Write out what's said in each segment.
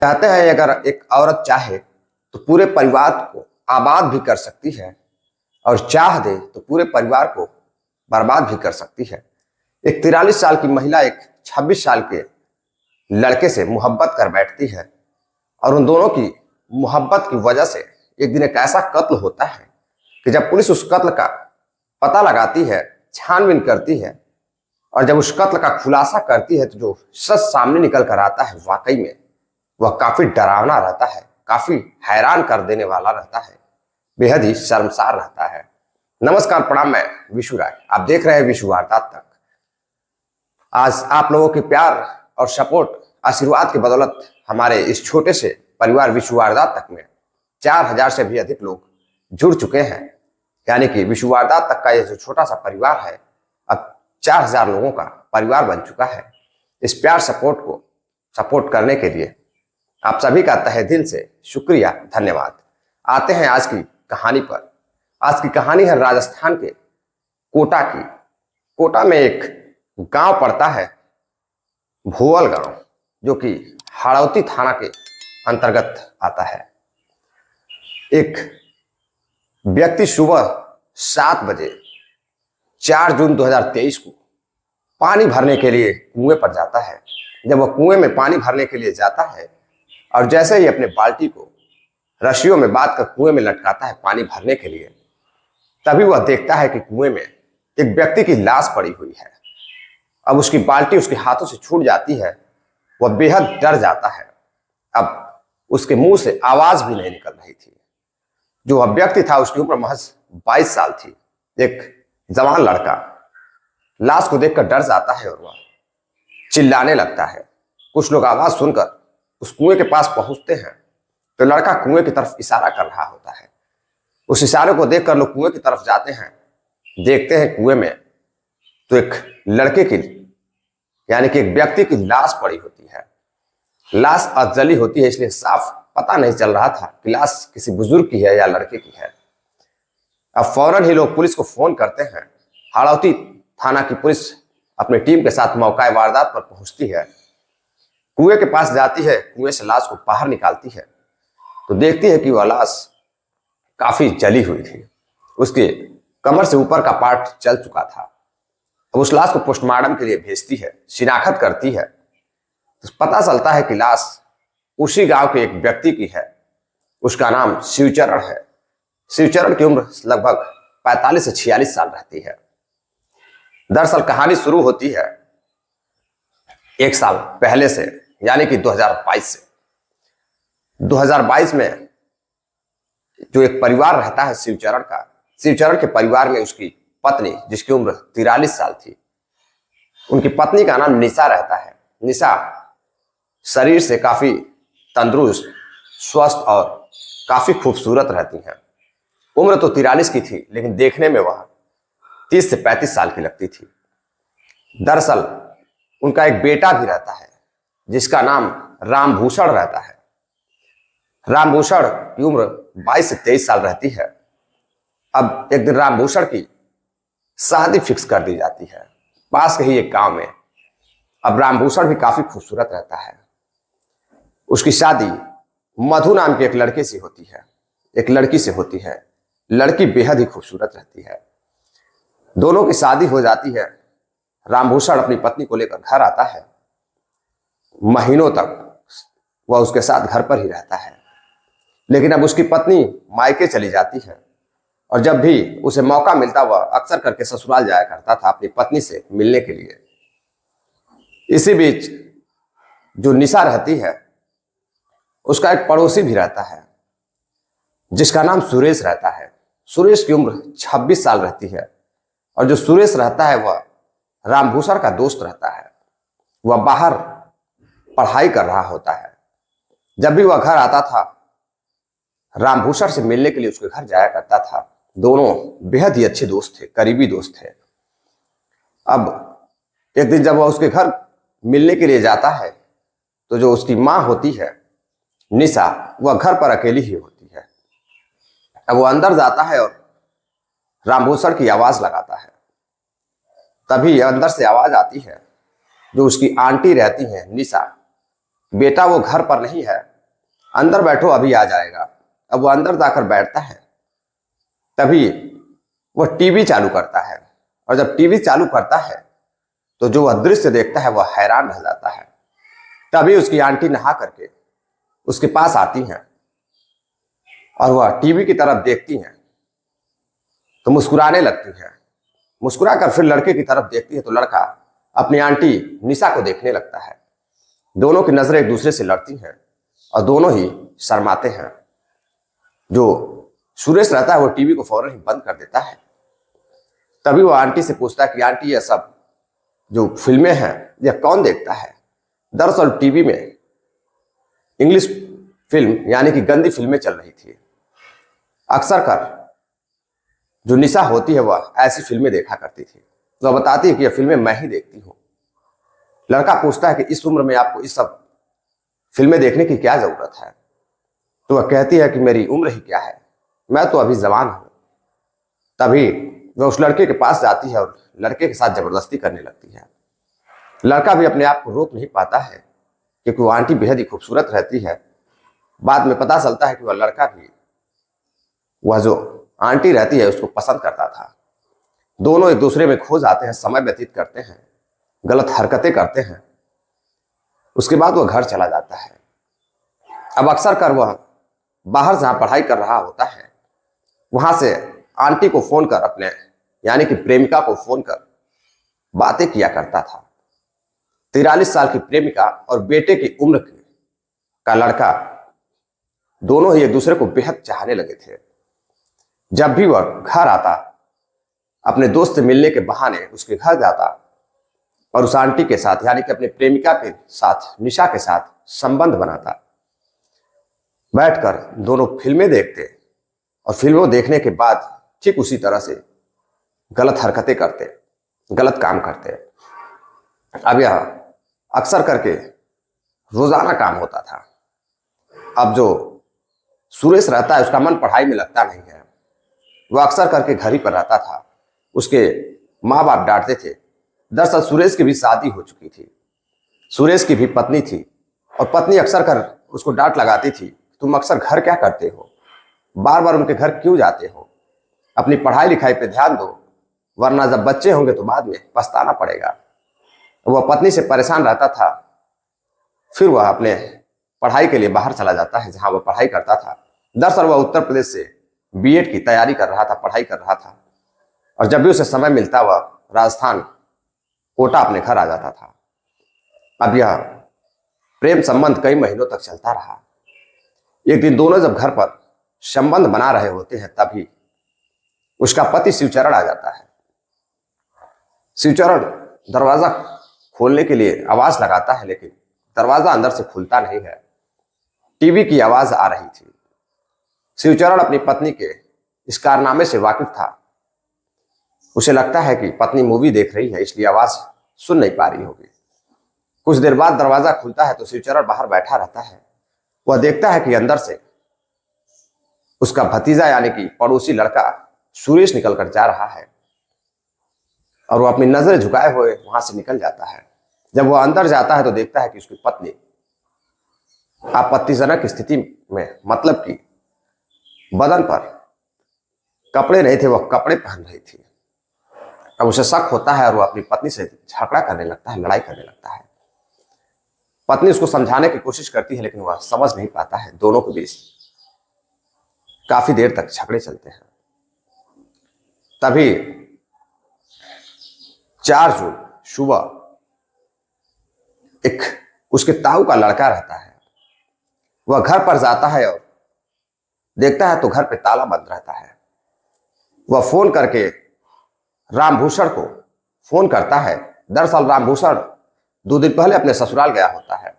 कहते हैं अगर एक औरत चाहे तो पूरे परिवार को आबाद भी कर सकती है और चाह दे तो पूरे परिवार को बर्बाद भी कर सकती है। एक 43 साल की महिला एक 26 साल के लड़के से मोहब्बत कर बैठती है और उन दोनों की मोहब्बत की वजह से एक दिन एक ऐसा कत्ल होता है कि जब पुलिस उस कत्ल का पता लगाती है, छानबीन करती है और जब उस कत्ल का खुलासा करती है तो जो सच सामने निकल कर आता है वाकई में वह काफी डरावना रहता है, काफी हैरान कर देने वाला रहता है, बेहद ही शर्मसार रहता है। नमस्कार, प्रणाम, मैं विशु राय, आप देख रहे हैं विशु वारदात तक। आज आप लोगों के प्यार और सपोर्ट, आशीर्वाद की बदौलत हमारे इस छोटे से परिवार विशु वारदात तक में 4000 से भी अधिक लोग जुड़ चुके हैं। यानी कि विशु वारदात तक का ये जो छोटा सा परिवार है अब 4000 लोगों का परिवार बन चुका है। इस प्यार सपोर्ट को सपोर्ट करने के लिए आप सभी का तहे दिल से शुक्रिया, धन्यवाद। आते हैं आज की कहानी पर। आज की कहानी है राजस्थान के कोटा की। कोटा में एक गांव पड़ता है, भोवल गांव, जो कि हाड़ौती थाना के अंतर्गत आता है। एक व्यक्ति सुबह 7 बजे 4 जून 2023 को पानी भरने के लिए कुएं पर जाता है। जब वह कुएं में पानी भरने के लिए जाता है और जैसे ही अपने बाल्टी को रस्सियों में बांध कर कुएं में लटकाता है पानी भरने के लिए, तभी वह देखता है कि कुएं में एक व्यक्ति की लाश पड़ी हुई है। अब उसकी बाल्टी उसके हाथों से छूट जाती है, वह बेहद डर जाता है। अब उसके मुंह से आवाज भी नहीं निकल रही थी। जो वह व्यक्ति था उसकी उम्र महज 22 साल थी, एक जवान लड़का। लाश को देखकर डर जाता है और वह चिल्लाने लगता है। कुछ लोग आवाज सुनकर उस कुएं के पास पहुंचते हैं तो लड़का कुएं की तरफ इशारा कर रहा होता है। उस इशारे को देखकर लोग कुएं की तरफ जाते हैं। देखते हैं कुएं में तो एक लड़के की, यानी कि एक व्यक्ति की लाश पड़ी होती है। लाश अधजली होती है, इसलिए साफ पता नहीं चल रहा था कि लाश किसी बुजुर्ग की है या लड़के की है। अब फौरन ही लोग पुलिस को फोन करते हैं। हाड़ौती थाना की पुलिस अपनी टीम के साथ मौका वारदात पर पहुंचती है, कुएं के पास जाती है, कुएं से लाश को बाहर निकालती है तो देखती है कि वह लाश काफी जली हुई थी। उसके कमर से ऊपर का पार्ट जल चुका था। अब उस लाश को पोस्टमार्टम के लिए भेजती है, शिनाख्त करती है तो पता चलता है कि लाश उसी गांव के एक व्यक्ति की है। उसका नाम शिवचरण है। शिवचरण की उम्र लगभग 45 से 46 साल रहती है। दरअसल कहानी शुरू होती है 1 साल पहले से, यानी कि 2022 से। 2022 में जो एक परिवार रहता है शिवचरण का, शिवचरण के परिवार में उसकी पत्नी, जिसकी उम्र 43 साल थी, उनकी पत्नी का नाम निशा रहता है। निशा शरीर से काफी तंदुरुस्त, स्वस्थ और काफी खूबसूरत रहती हैं। उम्र तो 43 की थी, लेकिन देखने में वह 30 से 35 साल की लगती थी। दरअसल उनका एक बेटा भी रहता है जिसका नाम रामभूषण रहता है। रामभूषण की उम्र 22 से 23 साल रहती है। अब एक दिन रामभूषण की शादी फिक्स कर दी जाती है पास के ही एक गांव में। अब रामभूषण भी काफी खूबसूरत रहता है। उसकी शादी मधु नाम के एक लड़के से होती है, एक लड़की से होती है। लड़की बेहद ही खूबसूरत रहती है। दोनों की शादी हो जाती है। रामभूषण अपनी पत्नी को लेकर घर आता है। महीनों तक वह उसके साथ घर पर ही रहता है, लेकिन अब उसकी पत्नी मायके चली जाती है और जब भी उसे मौका मिलता वह अक्सर करके ससुराल जाया करता था अपनी पत्नी से मिलने के लिए। इसी बीच जो निशा रहती है उसका एक पड़ोसी भी रहता है जिसका नाम सुरेश रहता है। सुरेश की उम्र 26 साल रहती है और जो सुरेश रहता है वह रामभूषण का दोस्त रहता है। वह बाहर पढ़ाई कर रहा होता है। जब भी वह घर आता था रामभूषण से मिलने के लिए उसके घर जाया करता था। दोनों बेहद ही अच्छे दोस्त थे, करीबी दोस्त थे। अब एक दिन जब वह उसके घर मिलने के लिए जाता है तो जो उसकी माँ होती है निशा, वह घर पर अकेली ही होती है। अब वो अंदर जाता है और रामभूषण की आवाज लगाता है। तभी अंदर से आवाज आती है जो उसकी आंटी रहती है निशा, बेटा वो घर पर नहीं है, अंदर बैठो अभी आ जाएगा। अब वो अंदर जाकर बैठता है, तभी वह टीवी चालू करता है, और जब टीवी चालू करता है तो जो वह दृश्य देखता है वह हैरान रह जाता है। तभी उसकी आंटी नहा करके उसके पास आती हैं और वह टीवी की तरफ देखती हैं तो मुस्कुराने लगती हैं। मुस्कुरा कर फिर लड़के की तरफ देखती है तो लड़का अपनी आंटी निशा को देखने लगता है। दोनों की नजरें एक दूसरे से लड़ती हैं और दोनों ही शर्माते हैं। जो सुरेश रहता है वो टीवी को फौरन ही बंद कर देता है। तभी वो आंटी से पूछता है कि आंटी, ये सब जो फिल्में हैं यह कौन देखता है? दरअसल टीवी में इंग्लिश फिल्म यानी कि गंदी फिल्में चल रही थी। अक्सर कर जो निशा होती है वह ऐसी फिल्में देखा करती थी। तो वह बताती है कि यह फिल्में मैं ही देखती हूँ। लड़का पूछता है कि इस उम्र में आपको इस सब फिल्में देखने की क्या जरूरत है? तो वह कहती है कि मेरी उम्र ही क्या है, मैं तो अभी जवान हूं। तभी वह उस लड़के के पास जाती है और लड़के के साथ जबरदस्ती करने लगती है। लड़का भी अपने आप को रोक नहीं पाता है क्योंकि वो आंटी बेहद ही खूबसूरत रहती है। बाद में पता चलता है कि वह लड़का भी वह जो आंटी रहती है उसको पसंद करता था। दोनों एक दूसरे में खो जाते हैं, समय व्यतीत करते हैं, गलत हरकतें करते हैं। उसके बाद वह घर चला जाता है। अब अक्सर कर वह बाहर जहां पढ़ाई कर रहा होता है वहां से आंटी को फोन कर अपने यानी कि प्रेमिका को फोन कर बातें किया करता था। 43 साल की प्रेमिका और बेटे की उम्र का लड़का दोनों ही एक दूसरे को बेहद चाहने लगे थे। जब भी वह घर आता अपने दोस्त से मिलने के बहाने उसके घर जाता और उस आंटी के साथ यानी कि अपनी प्रेमिका के साथ निशा के साथ संबंध बनाता। बैठकर दोनों फिल्में देखते और फिल्मों देखने के बाद ठीक उसी तरह से गलत हरकतें करते, गलत काम करते। अब यह अक्सर करके रोजाना काम होता था। अब जो सुरेश रहता है उसका मन पढ़ाई में लगता नहीं है। वह अक्सर करके घर ही पर रहता था। उसके माँ बाप डांटते थे। दरअसल सुरेश की भी शादी हो चुकी थी, सुरेश की भी पत्नी थी और पत्नी अक्सर कर उसको डांट लगाती थी, तुम अक्सर घर क्या करते हो, बार बार उनके घर क्यों जाते हो, अपनी पढ़ाई लिखाई पे ध्यान दो, वरना जब बच्चे होंगे तो बाद में पछताना पड़ेगा। वह पत्नी से परेशान रहता था। फिर वह अपने पढ़ाई के लिए बाहर चला जाता है जहां वह पढ़ाई करता था। दरअसल वह उत्तर प्रदेश से बीएड की तैयारी कर रहा था, पढ़ाई कर रहा था, और जब भी उसे समय मिलता वह राजस्थान कोटा अपने घर आ जाता था। अब यह प्रेम संबंध कई महीनों तक चलता रहा। एक दिन दोनों जब घर पर संबंध बना रहे होते हैं तभी उसका पति शिवचरण आ जाता है। शिवचरण दरवाजा खोलने के लिए आवाज लगाता है लेकिन दरवाजा अंदर से खुलता नहीं है। टीवी की आवाज आ रही थी। शिवचरण अपनी पत्नी के इस कारनामे से वाकिफ था। उसे लगता है कि पत्नी मूवी देख रही है इसलिए आवाज सुन नहीं पा रही होगी। कुछ देर बाद दरवाजा खुलता है तो शिवचरण बाहर बैठा रहता है। वह देखता है कि अंदर से उसका भतीजा यानी कि पड़ोसी लड़का सुरेश निकलकर जा रहा है और वह अपनी नजरें झुकाए हुए वहां से निकल जाता है। जब वह अंदर जाता है तो देखता है कि उसकी पत्नी आपत्तिजनक स्थिति में, मतलब कि बदन पर कपड़े नहीं थे, वह कपड़े पहन रही थी। अब उसे शक होता है और वह अपनी पत्नी से झगड़ा करने लगता है, लड़ाई करने लगता है। पत्नी उसको समझाने की कोशिश करती है लेकिन वह समझ नहीं पाता है। दोनों के बीच काफी देर तक झगड़े चलते हैं। तभी 4 जून सुबह एक उसके ताऊ का लड़का रहता है। वह घर पर जाता है और देखता है तो घर पे ताला बंद रहता है। वह फोन करके रामभूषण को फोन करता है। दरअसल रामभूषण 2 दिन पहले अपने ससुराल गया होता है।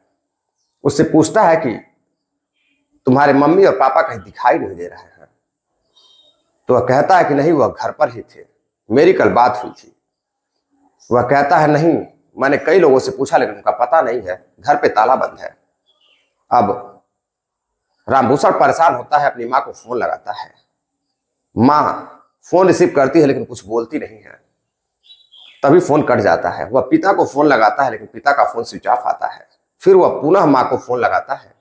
उससे पूछता है कि तुम्हारे मम्मी और पापा कहीं दिखाई नहीं दे रहे हैं। तो वह कहता है कि नहीं, वह घर पर ही थे, मेरी कल बात हुई थी। वह कहता है नहीं, मैंने कई लोगों से पूछा लेकिन उनका पता नहीं है, घर पे ताला बंद है। अब रामभूषण परेशान होता है, अपनी माँ को फोन लगाता है। माँ फोन रिसीव करती है लेकिन कुछ बोलती नहीं है। तभी फोन कट जाता है। वह पिता को फोन लगाता है लेकिन पिता का फोन स्विच ऑफ आता है। फिर वह पुनः माँ को फोन लगाता है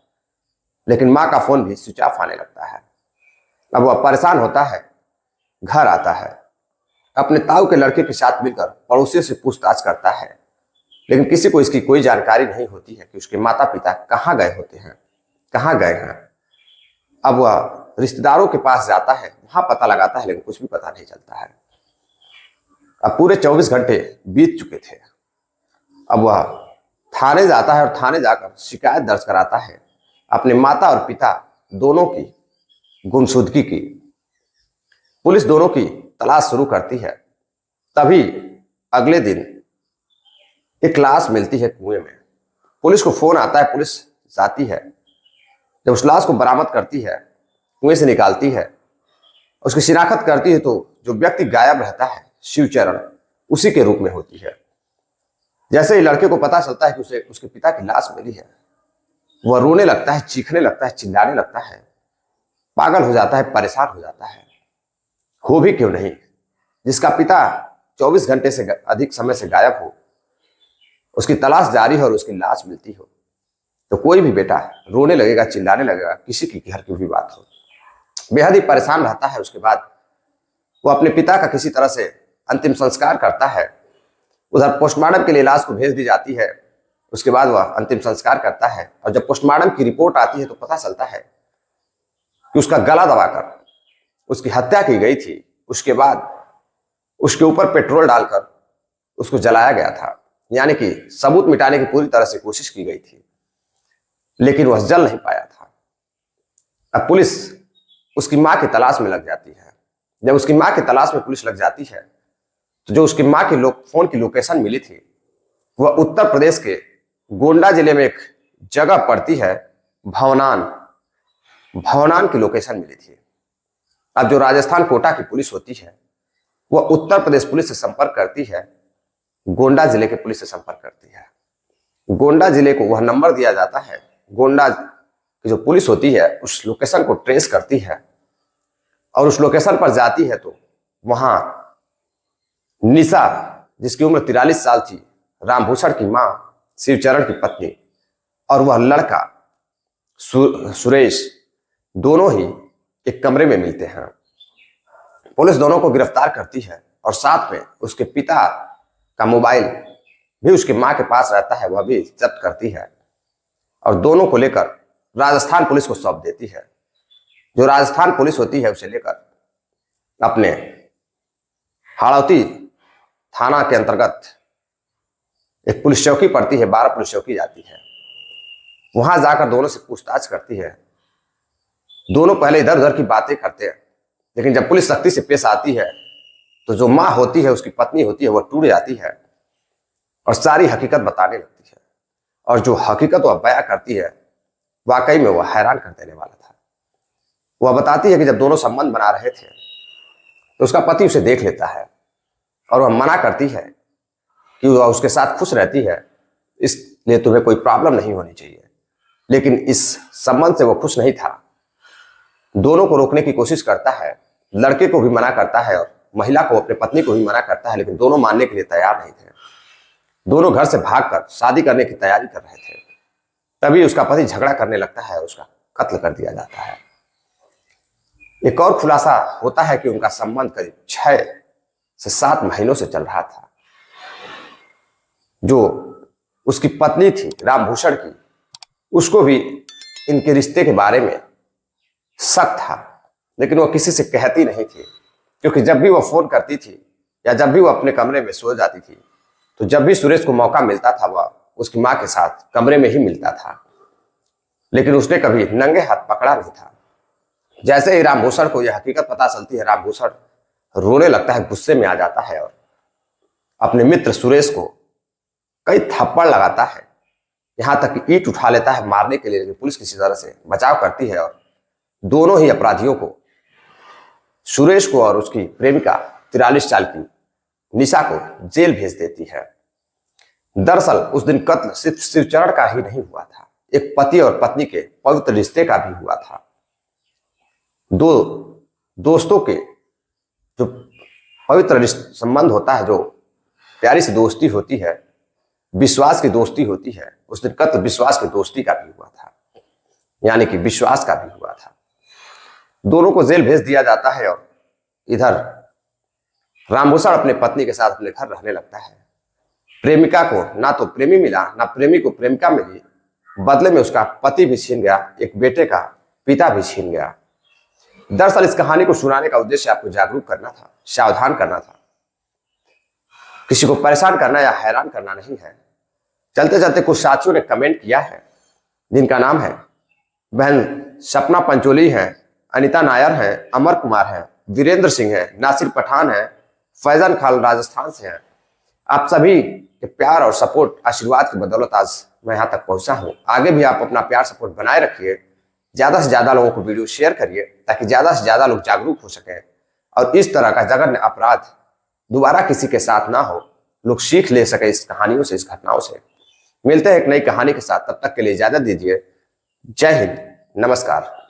लेकिन माँ का फोन भी स्विच ऑफ आने लगता है। अब वह परेशान होता है, घर आता है, अपने ताऊ के लड़के के साथ मिलकर पड़ोसियों से पूछताछ करता है, लेकिन किसी को इसकी कोई जानकारी नहीं होती है कि उसके माता पिता कहाँ गए होते हैं, कहाँ गए हैं। अब वह रिश्तेदारों के पास जाता है, वहां पता लगाता है, लेकिन कुछ भी पता नहीं चलता है। अब पूरे 24 घंटे बीत चुके थे। अब वह थाने जाता है और थाने जाकर शिकायत दर्ज कराता है अपने माता और पिता दोनों की गुमशुदगी की। पुलिस दोनों की तलाश शुरू करती है। तभी अगले दिन एक लाश मिलती है कुएं में। पुलिस को फोन आता है, पुलिस जाती है। जब उस लाश को बरामद करती है, कुएं से निकालती है, उसकी शिनाख्त करती है, तो जो व्यक्ति गायब रहता है शिवचरण उसी के रूप में होती है। जैसे ही लड़के को पता चलता है कि उसे उसके पिता की लाश मिली है, वह रोने लगता है, चीखने लगता है, चिल्लाने लगता है, पागल हो जाता है, परेशान हो जाता है। हो भी क्यों नहीं, जिसका पिता 24 घंटे से अधिक समय से गायब हो, उसकी तलाश जारी हो और उसकी लाश मिलती हो, तो कोई भी बेटा रोने लगेगा, चिल्लाने लगेगा, किसी की घर की भी बात हो। बेहद ही परेशान रहता है। उसके बाद वो अपने पिता का किसी तरह से अंतिम संस्कार करता है। उधर पोस्टमार्टम के लिए लाश को भेज दी जाती है। उसके बाद वह अंतिम संस्कार करता है और जब पोस्टमार्टम की रिपोर्ट आती है तो पता चलता है कि उसका गला दबाकर उसकी हत्या की गई थी। उसके बाद उसके ऊपर पेट्रोल डालकर उसको जलाया गया था, यानी कि सबूत मिटाने की पूरी तरह से कोशिश की गई थी, लेकिन वह जल नहीं पाया था। अब पुलिस उसकी मां की तलाश में लग जाती है। जब उसकी मां की तलाश में पुलिस लग जाती है तो जो उसकी मां की फोन की लोकेशन मिली थी वह उत्तर प्रदेश के गोंडा जिले में एक जगह पड़ती है, भवनान। भवनान की लोकेशन मिली थी। अब जो राजस्थान कोटा की पुलिस होती है वह उत्तर प्रदेश पुलिस से संपर्क करती है, गोंडा जिले के पुलिस से संपर्क करती है। गोंडा जिले को वह नंबर दिया जाता है। गोंडा की जो पुलिस होती है उस लोकेशन को ट्रेस करती है और उस लोकेशन पर जाती है तो वहां निशा, जिसकी उम्र 43 साल थी, रामभूषण की मां, शिवचरण की पत्नी, और वह लड़का सुरेश, दोनों ही एक कमरे में मिलते हैं। पुलिस दोनों को गिरफ्तार करती है और साथ में उसके पिता का मोबाइल भी उसकी मां के पास रहता है, वह भी जब्त करती है और दोनों को लेकर राजस्थान पुलिस को सौंप देती है। जो राजस्थान पुलिस होती है उसे लेकर अपने हाड़ौती थाना के अंतर्गत एक पुलिस चौकी पड़ती है, 12 पुलिस चौकी जाती है। वहां जाकर दोनों से पूछताछ करती है। दोनों पहले इधर उधर की बातें करते हैं, लेकिन जब पुलिस सख्ती से पेश आती है तो जो मां होती है, उसकी पत्नी होती है, वह टूट जाती है और सारी हकीकत बताने लगती है। और जो हकीकत वह बयां करती है वाकई में वह हैरान कर देने वाला था। वह बताती है कि जब दोनों संबंध बना रहे थे तो उसका पति उसे देख लेता है और वह मना करती है कि वह उसके साथ खुश रहती है, इसलिए तुम्हें कोई प्रॉब्लम नहीं होनी चाहिए। लेकिन इस संबंध से वह खुश नहीं था। दोनों को रोकने की कोशिश करता है, लड़के को भी मना करता है और महिला को, अपने पत्नी को भी मना करता है, लेकिन दोनों मानने के लिए तैयार नहीं थे। दोनों घर से भागकर शादी करने की तैयारी कर रहे थे। तभी उसका पति झगड़ा करने लगता है और उसका कत्ल कर दिया जाता है। एक और खुलासा होता है कि उनका संबंध करीब 6 से 7 महीनों से चल रहा था। जो उसकी पत्नी थी रामभूषण की, उसको भी इनके रिश्ते के बारे में शक था, लेकिन वह किसी से कहती नहीं थी, क्योंकि जब भी वह फोन करती थी या जब भी वह अपने कमरे में सो जाती थी तो जब भी सुरेश को मौका मिलता था वह उसकी मां के साथ कमरे में ही मिलता था, लेकिन उसने कभी नंगे हाथ पकड़ा नहीं था। जैसे ही रामभूषण को यह हकीकत पता चलती है, रामभूषण रोने लगता है, गुस्से में आ जाता है और अपने मित्र सुरेश को कई थप्पड़ लगाता है, यहां तक कि ईंट उठा लेता है मारने के लिए, लेकिन पुलिस किसी तरह से बचाव करती है और दोनों ही अपराधियों को, सुरेश को और उसकी प्रेमिका 43 साल की निशा को, जेल भेज देती है। दरअसल उस दिन कत्ल सिर्फ शिवचरण का ही नहीं हुआ था, एक पति और पत्नी के पवित्र रिश्ते का भी हुआ था। दो दोस्तों के जो पवित्र संबंध होता है, जो प्यारी सी दोस्ती होती है, विश्वास की दोस्ती होती है, उस दिन कत्ल विश्वास की दोस्ती का भी हुआ था। यानी कि विश्वास का भी हुआ था। दोनों को जेल भेज दिया जाता है और इधर रामभूषण अपने पत्नी के साथ अपने घर रहने लगता है। प्रेमिका को ना तो प्रेमी मिला, ना प्रेमी को प्रेमिका मिली। बदले में उसका पति भी छीन गया, एक बेटे का पिता भी छीन गया। दरअसल इस कहानी को सुनाने का उद्देश्य आपको जागरूक करना था, सावधान करना था, किसी को परेशान करना या हैरान करना नहीं है। चलते चलते कुछ साथियों ने कमेंट किया है, जिनका नाम है बहन सपना पंचोली है, अनिता नायर है, अमर कुमार है, वीरेंद्र सिंह है, नासिर पठान है, फैजन खान राजस्थान से हैं। आप सभी के प्यार और सपोर्ट आशीर्वाद की बदौलत आज मैं यहाँ तक पहुंचा हूँ। आगे भी आप अपना प्यार सपोर्ट बनाए रखिए। ज्यादा से ज्यादा लोगों को वीडियो शेयर करिए ताकि ज्यादा से ज्यादा लोग जागरूक हो सकें और इस तरह का जघन्य अपराध दोबारा किसी के साथ ना हो, लोग सीख ले सके इस कहानियों से, इस घटनाओं से। मिलते हैं एक नई कहानी के साथ, तब तक के लिए इजाजत दीजिए। जय हिंद, नमस्कार।